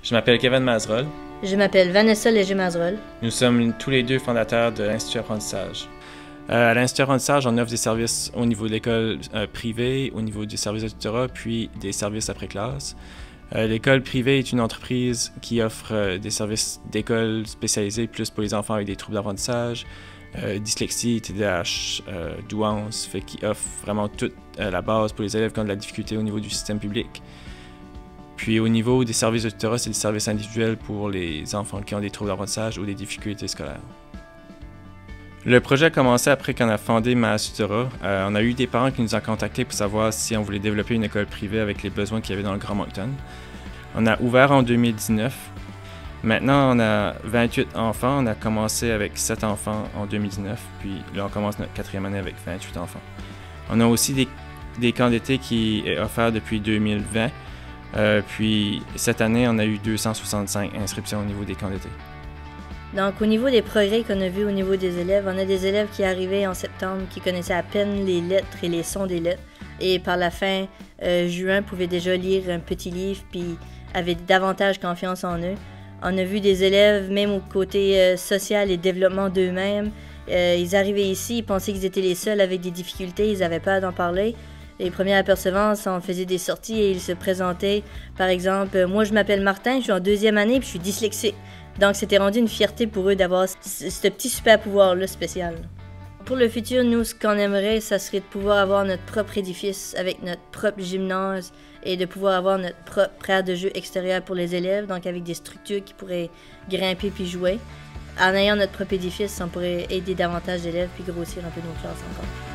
Je m'appelle Kevin Mazerolle. Je m'appelle Vanessa Léger-Mazerolle. Nous sommes tous les deux fondateurs de l'Institut Apprentissage. À l'Institut Apprentissage, on offre des services au niveau de l'école privée, au niveau du service de tutorat, puis des services après classe. L'école privée est une entreprise qui offre des services d'école spécialisés plus pour les enfants avec des troubles d'apprentissage, dyslexie, TDAH, douance, fait qui offre vraiment toute la base pour les élèves qui ont de la difficulté au niveau du système public. Puis au niveau des services de tutorat, c'est des services individuels pour les enfants qui ont des troubles d'apprentissage ou des difficultés scolaires. Le projet a commencé après qu'on a fondé Maas Tutorat. On a eu des parents qui nous ont contactés pour savoir si on voulait développer une école privée avec les besoins qu'il y avait dans le Grand Moncton. On a ouvert en 2019. Maintenant, on a 28 enfants. On a commencé avec 7 enfants en 2019, puis là, on commence notre 4e année avec 28 enfants. On a aussi des camps d'été qui est offert depuis 2020. Puis cette année, on a eu 265 inscriptions au niveau des camps d'été. Donc, au niveau des progrès qu'on a vus au niveau des élèves, on a des élèves qui arrivaient en septembre, qui connaissaient à peine les lettres et les sons des lettres. Et par la fin juin, pouvaient déjà lire un petit livre, puis avaient davantage confiance en eux. On a vu des élèves, même au côté social et développement d'eux-mêmes. Ils arrivaient ici, ils pensaient qu'ils étaient les seuls avec des difficultés, ils n'avaient peur d'en parler. Les premières apercevances, on faisait des sorties et ils se présentaient. Par exemple, moi je m'appelle Martin, je suis en 2e année et je suis dyslexique. Donc c'était rendu une fierté pour eux d'avoir ce petit super pouvoir-là spécial. Pour le futur, nous, ce qu'on aimerait, ça serait de pouvoir avoir notre propre édifice avec notre propre gymnase et de pouvoir avoir notre propre aire de jeu extérieure pour les élèves, donc avec des structures qui pourraient grimper puis jouer. En ayant notre propre édifice, on pourrait aider davantage d'élèves puis grossir un peu nos classes encore.